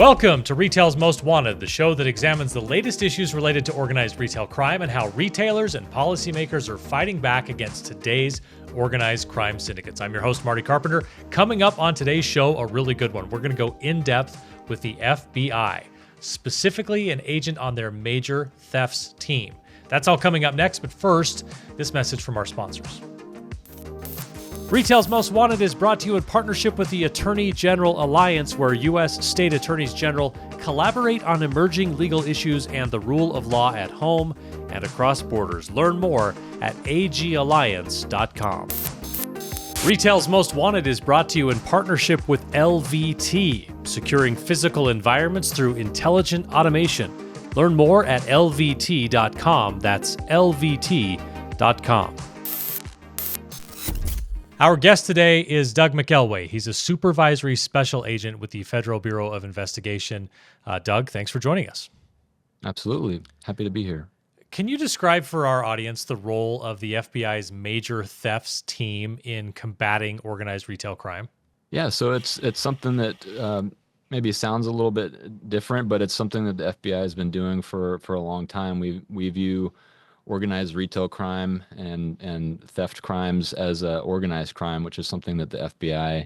Welcome to Retail's Most Wanted, the show that examines the latest issues related to organized retail crime and how retailers and policymakers are fighting back against today's organized crime syndicates. I'm your host, Marty Carpenter. Coming up on today's show, a really good one. We're going to go in depth with the FBI, specifically an agent on their major thefts team. That's all coming up next, but first, this message from our sponsors. Retail's Most Wanted is brought to you in partnership with the Attorney General Alliance, where U.S. State Attorneys General collaborate on emerging legal issues and the rule of law at home and across borders. Learn more at agalliance.com. Retail's Most Wanted is brought to you in partnership with LVT, securing physical environments through intelligent automation. Learn more at lvt.com. That's lvt.com. Our guest today is Doug McKelway. He's a supervisory special agent with the Federal Bureau of Investigation. Doug, thanks for joining us. Absolutely. Happy to be here. Can you describe for our audience the role of the FBI's major thefts team in combating organized retail crime? Yeah, so it's something that maybe sounds a little bit different, but it's something that the FBI has been doing for a long time. We view organized retail crime and theft crimes as organized crime, which is something that the FBI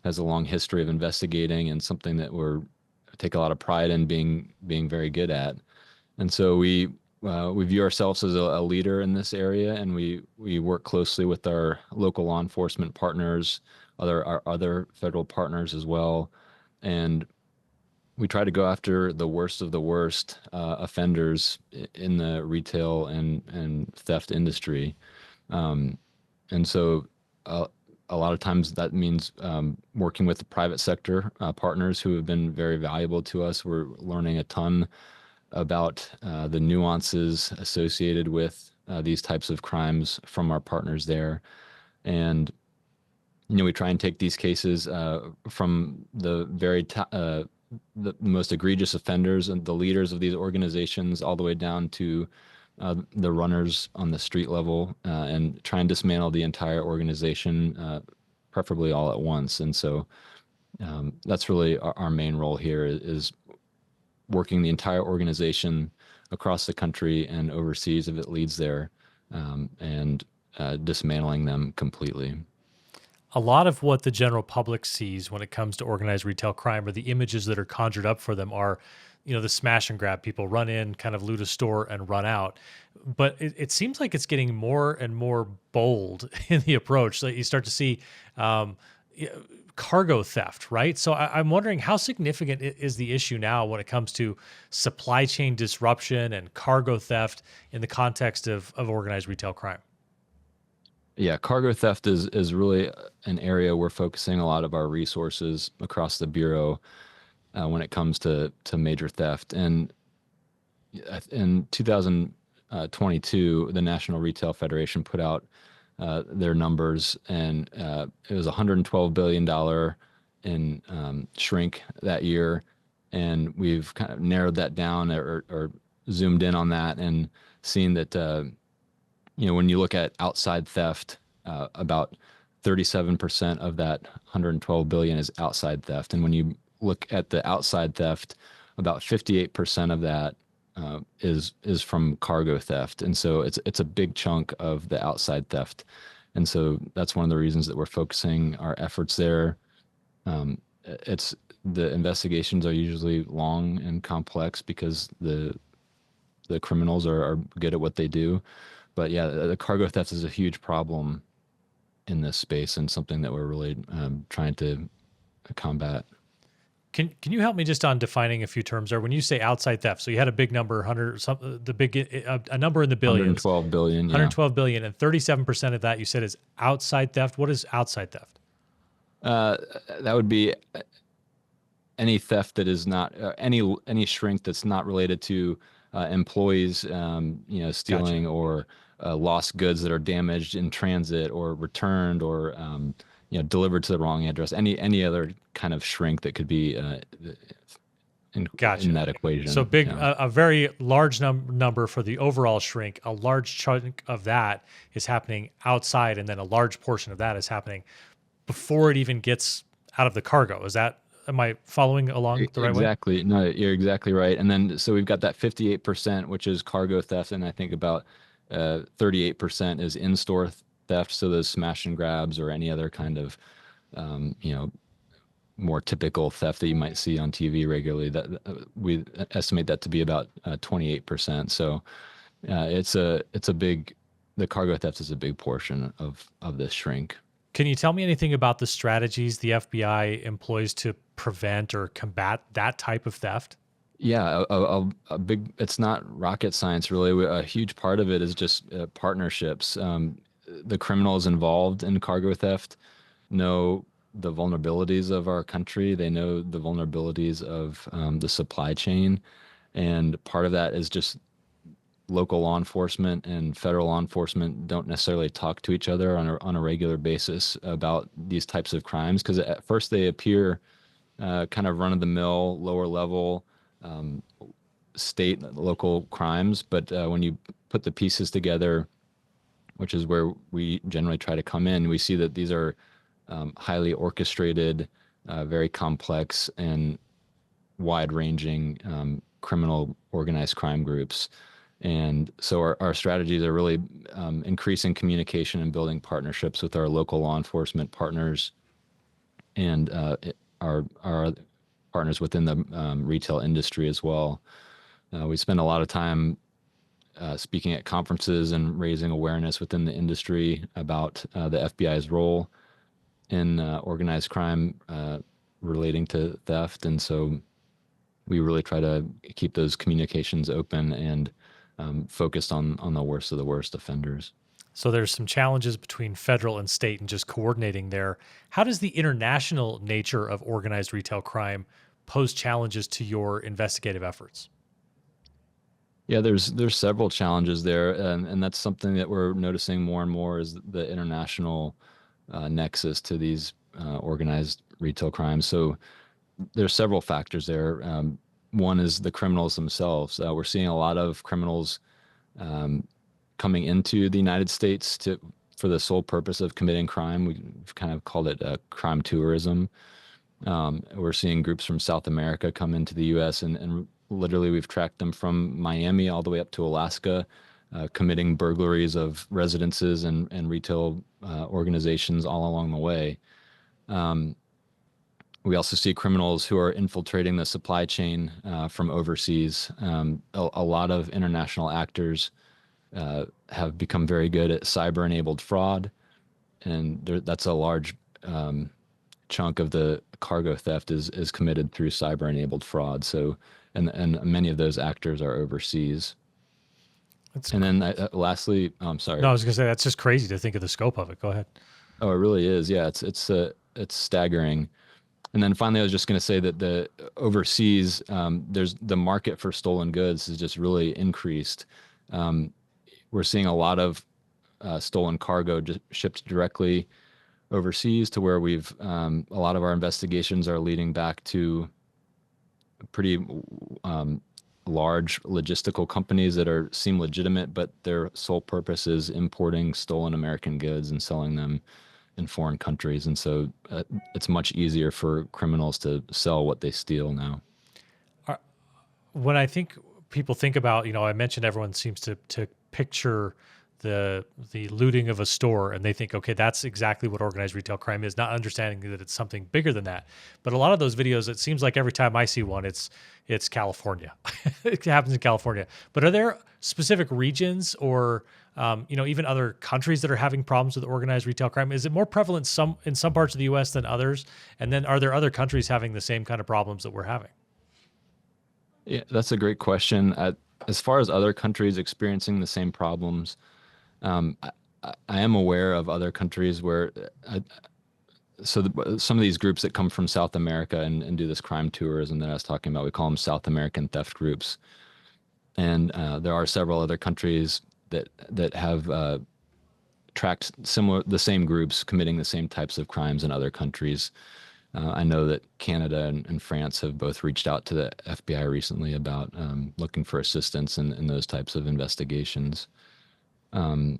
has a long history of investigating and something that we take a lot of pride in being very good at. And so we view ourselves as a leader in this area, and we work closely with our local law enforcement partners, our other federal partners as well, and we try to go after the worst of the worst offenders in the retail and theft industry. And so a lot of times that means working with the private sector partners who have been very valuable to us. We're learning a ton about the nuances associated with these types of crimes from our partners there. And we try and take these cases from the very the most egregious offenders and the leaders of these organizations all the way down to the runners on the street level and try and dismantle the entire organization, preferably all at once. And so that's really our main role here is working the entire organization across the country and overseas if it leads there, and dismantling them completely. A lot of what the general public sees when it comes to organized retail crime, or the images that are conjured up for them, are, the smash and grab. People run in, kind of loot a store and run out. But it seems like it's getting more and more bold in the approach. Like you start to see cargo theft, right? So I'm wondering, how significant is the issue now when it comes to supply chain disruption and cargo theft in the context of organized retail crime? Yeah, cargo theft is really an area we're focusing a lot of our resources across the Bureau when it comes to major theft. And in 2022, the National Retail Federation put out their numbers, and it was $112 billion in shrink that year. And we've kind of narrowed that down or zoomed in on that and seen that when you look at outside theft, about 37% of that 112 billion is outside theft. And when you look at the outside theft, about 58% of that is from cargo theft. And so it's a big chunk of the outside theft. And so that's one of the reasons that we're focusing our efforts there. The investigations are usually long and complex because the criminals are good at what they do. But yeah, the cargo theft is a huge problem in this space and something that we're really trying to combat. Can you help me just on defining a few terms there? When you say outside theft, so you had a big number, a number in the billions. 112 billion. 112 billion, and 37% of that you said is outside theft. What is outside theft? That would be any theft that is not any shrink that's not related to employees, stealing. Gotcha. Or lost goods that are damaged in transit or returned or delivered to the wrong address. Any other kind of shrink that could be in that equation. So a very large number for the overall shrink. A large chunk of that is happening outside, and then a large portion of that is happening before it even gets out of the cargo. Is that Am I following along the right way? Exactly. No, you're exactly right. And then so we've got that 58%, which is cargo theft, and I think about 38% is in-store theft. So those smash and grabs or any other kind of you know, more typical theft that you might see on TV regularly. That we estimate that to be about 28%. So it's a big the cargo theft is a big portion of this shrink. Can you tell me anything about the strategies the FBI employs to prevent or combat that type of theft? Yeah, a big, it's not rocket science really. A huge part of it is just partnerships. The criminals involved in cargo theft know the vulnerabilities of our country. They know the vulnerabilities of the supply chain. And part of that is just local law enforcement and federal law enforcement don't necessarily talk to each other on a regular basis about these types of crimes because at first they appear kind of run of the mill, lower level um, state, local crimes. But when you put the pieces together, which is where we generally try to come in, we see that these are highly orchestrated, very complex, and wide-ranging criminal organized crime groups. And so our strategies are really increasing communication and building partnerships with our local law enforcement partners and our partners within the retail industry as well. We spend a lot of time speaking at conferences and raising awareness within the industry about the FBI's role in organized crime relating to theft. And so we really try to keep those communications open and focused on the worst of the worst offenders. So there's some challenges between federal and state and just coordinating there. How does the international nature of organized retail crime pose challenges to your investigative efforts? Yeah, there's several challenges there, and that's something that we're noticing more and more is the international nexus to these organized retail crimes. So there's several factors there. One is the criminals themselves. We're seeing a lot of criminals um, coming into the United States for the sole purpose of committing crime. We've kind of called it crime tourism. We're seeing groups from South America come into the U.S. and literally we've tracked them from Miami all the way up to Alaska, committing burglaries of residences and retail organizations all along the way. Um, we also see criminals who are infiltrating the supply chain from overseas. A lot of international actors have become very good at cyber-enabled fraud, and that's a large chunk of the cargo theft is committed through cyber-enabled fraud. So, and many of those actors are overseas. That's And then lastly, I'm no, sorry. I was going to say that's just crazy to think of the scope of it. Go ahead. Oh, it really is. Yeah, it's staggering. And then finally, I was just going to say that the overseas, there's the market for stolen goods has just really increased. Um, we're seeing a lot of stolen cargo just shipped directly overseas to where we've a lot of our investigations are leading back to pretty large logistical companies that seem legitimate, but their sole purpose is importing stolen American goods and selling them in foreign countries. And so it's much easier for criminals to sell what they steal now. When I think people think about, I mentioned everyone seems to picture the looting of a store and they think, okay, that's exactly what organized retail crime is, not understanding that it's something bigger than that. But a lot of those videos, it seems like every time I see one, it's California. It happens in California. But are there specific regions or even other countries that are having problems with organized retail crime? Is it more prevalent in some parts of the U.S. than others? And then are there other countries having the same kind of problems that we're having? Yeah, that's a great question. As far as other countries experiencing the same problems, I am aware of other countries where, some of these groups that come from South America and do this crime tourism that I was talking about, we call them South American theft groups. And there are several other countries that have tracked the same groups committing the same types of crimes in other countries. I know that Canada and France have both reached out to the FBI recently about looking for assistance in those types of investigations. Um,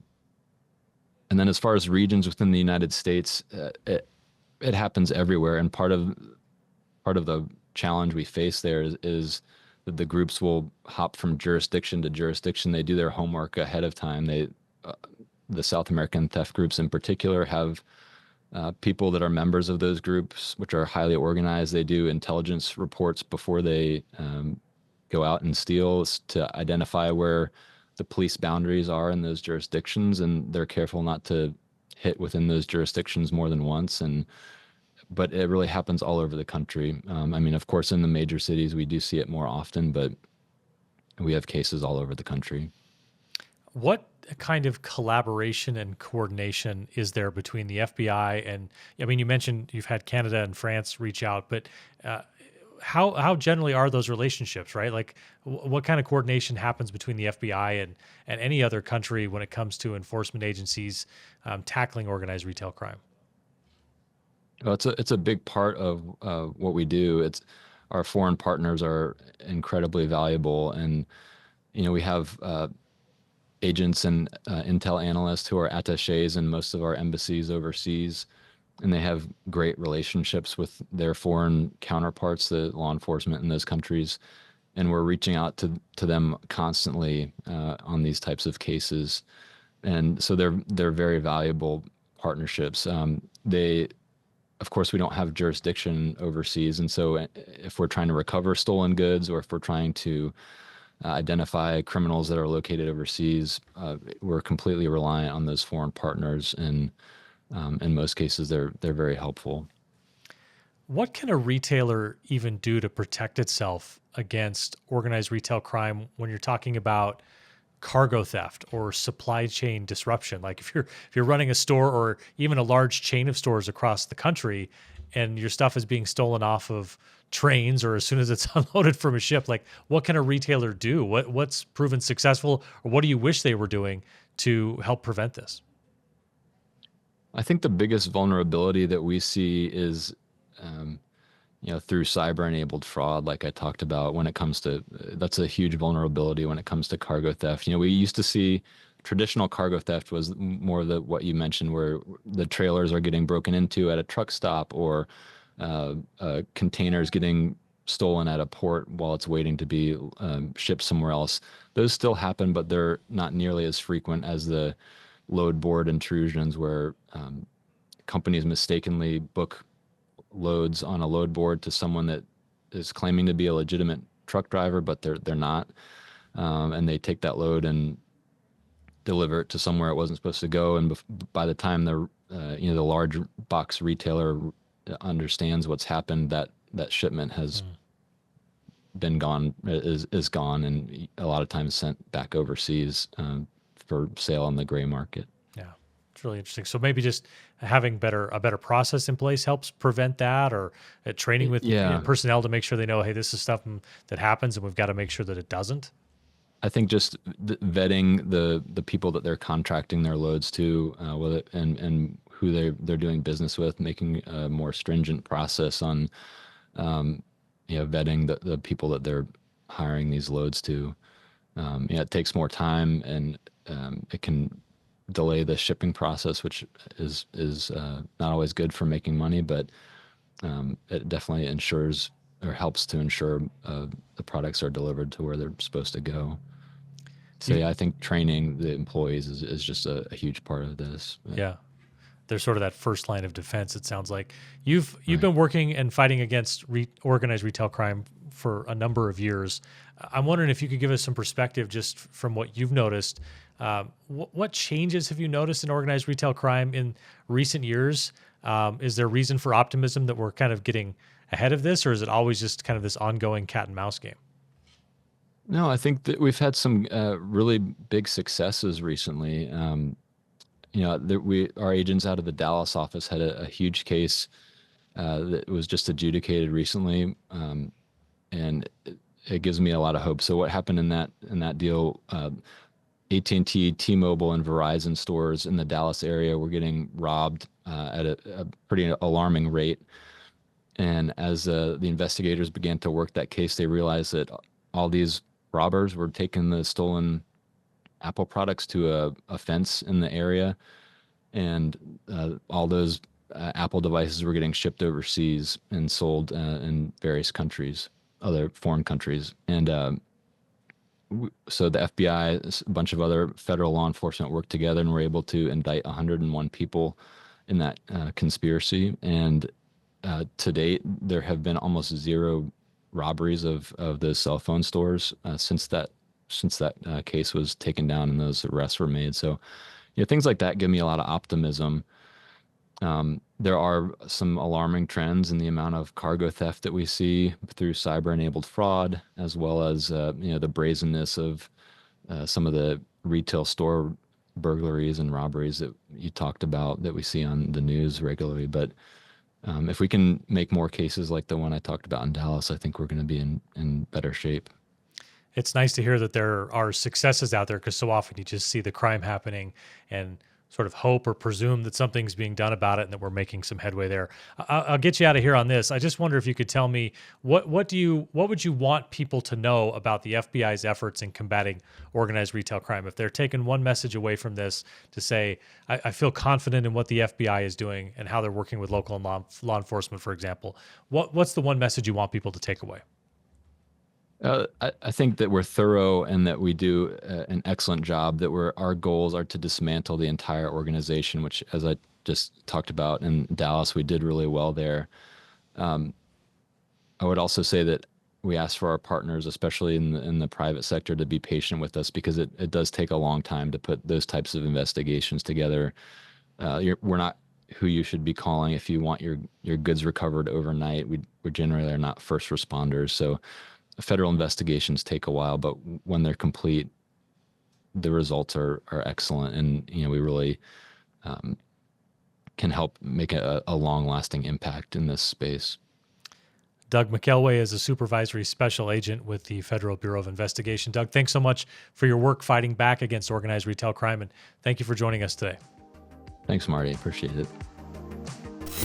and then as far as regions within the United States, it happens everywhere. And part of part of the challenge we face there is that the groups will hop from jurisdiction to jurisdiction. They do their homework ahead of time. Uh, the South American theft groups in particular have people that are members of those groups, which are highly organized. They do intelligence reports before they go out and steal to identify where the police boundaries are in those jurisdictions, and they're careful not to hit within those jurisdictions more than once. But it really happens all over the country. I mean, of course, in the major cities, we do see it more often, but we have cases all over the country. What kind of collaboration and coordination is there between the FBI and, I mean, you mentioned you've had Canada and France reach out, but uh, how generally are those relationships, right? Like, what kind of coordination happens between the FBI and any other country when it comes to enforcement agencies tackling organized retail crime? Well, it's a big part of what we do. It's our foreign partners are incredibly valuable, and we have agents and intel analysts who are attachés in most of our embassies overseas, and they have great relationships with their foreign counterparts, the law enforcement in those countries, and we're reaching out to them constantly on these types of cases, and so they're very valuable partnerships. They Of course, we don't have jurisdiction overseas, and so if we're trying to recover stolen goods or if we're trying to identify criminals that are located overseas, we're completely reliant on those foreign partners, and in most cases, they're very helpful. What can a retailer even do to protect itself against organized retail crime when you're talking about cargo theft or supply chain disruption? Like if you're running a store or even a large chain of stores across the country and your stuff is being stolen off of trains or as soon as it's unloaded from a ship, like what can a retailer do? What's proven successful, or what do you wish they were doing to help prevent this? I think the biggest vulnerability that we see is, um, through cyber-enabled fraud, like I talked about. When it comes to That's a huge vulnerability when it comes to cargo theft. We used to see traditional cargo theft was more the what you mentioned, where the trailers are getting broken into at a truck stop, or containers getting stolen at a port while it's waiting to be shipped somewhere else. Those still happen, but they're not nearly as frequent as the load board intrusions, where companies mistakenly book loads on a load board to someone that is claiming to be a legitimate truck driver, but they're not, and they take that load and deliver it to somewhere it wasn't supposed to go. And by the time the large box retailer understands what's happened, that shipment has Mm, been gone, is gone, and a lot of times sent back overseas for sale on the gray market. yeah, it's really interesting. So maybe just having a better process in place helps prevent that, or training with Yeah, personnel to make sure they know, hey, this is stuff that happens, and we've got to make sure that it doesn't. I think just vetting the people that they're contracting their loads to, with it, and who they're doing business with, making a more stringent process on um, vetting the people that they're hiring these loads to. It takes more time, and it can delay the shipping process, which is not always good for making money, but it definitely ensures or helps to ensure the products are delivered to where they're supposed to go. So You, yeah, I think training the employees is just a huge part of this. yeah, they're sort of that first line of defense. It sounds like you've Right. been working and fighting against organized retail crime for a number of years. I'm wondering if you could give us some perspective just from what you've noticed. What changes have you noticed in organized retail crime in recent years? Is there reason for optimism that we're kind of getting ahead of this, or is it always just kind of this ongoing cat and mouse game? No, I think that we've had some really big successes recently. Our agents out of the Dallas office had a huge case that was just adjudicated recently, and it gives me a lot of hope. So what happened in that deal? AT&T, T-Mobile, and Verizon stores in the Dallas area were getting robbed at a pretty alarming rate. And as the investigators began to work that case, they realized that all these robbers were taking the stolen Apple products to a fence in the area, and all those Apple devices were getting shipped overseas and sold in various countries, other foreign countries. And so the FBI, a bunch of other federal law enforcement worked together and were able to indict 101 people in that conspiracy. And to date, there have been almost zero robberies of those cell phone stores since that case was taken down and those arrests were made. So, things like that give me a lot of optimism. There are some alarming trends in the amount of cargo theft that we see through cyber-enabled fraud, as well as the brazenness of some of the retail store burglaries and robberies that you talked about that we see on the news regularly. But if we can make more cases like the one I talked about in Dallas, I think we're going to be in better shape. It's nice to hear that there are successes out there, because so often you just see the crime happening and sort of hope or presume that something's being done about it and that we're making some headway there. I'll get you out of here on this. I just wonder if you could tell me what would you want people to know about the FBI's efforts in combating organized retail crime? If they're taking one message away from this to say, I feel confident in what the FBI is doing and how they're working with local and law enforcement, for example, what's the one message you want people to take away? I think that we're thorough and that we do an excellent job, that our goals are to dismantle the entire organization, which, as I just talked about in Dallas, we did really well there. I would also say that we ask for our partners, especially in the private sector, to be patient with us, because it does take a long time to put those types of investigations together. We're not who you should be calling if you want your goods recovered overnight. We generally are not first responders. So federal investigations take a while, but when they're complete, the results are excellent. And, we really can help make a long-lasting impact in this space. Doug McKelway is a supervisory special agent with the Federal Bureau of Investigation. Doug, thanks so much for your work fighting back against organized retail crime, and thank you for joining us today. Thanks, Marty. Appreciate it.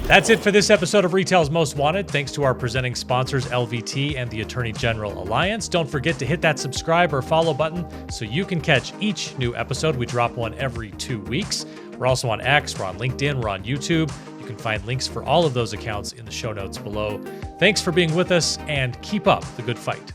That's it for this episode of Retail's Most Wanted. Thanks to our presenting sponsors, LVT and the Attorney General Alliance. Don't forget to hit that subscribe or follow button so you can catch each new episode. We drop one every 2 weeks. We're also on X, we're on LinkedIn, we're on YouTube. You can find links for all of those accounts in the show notes below. Thanks for being with us, and keep up the good fight.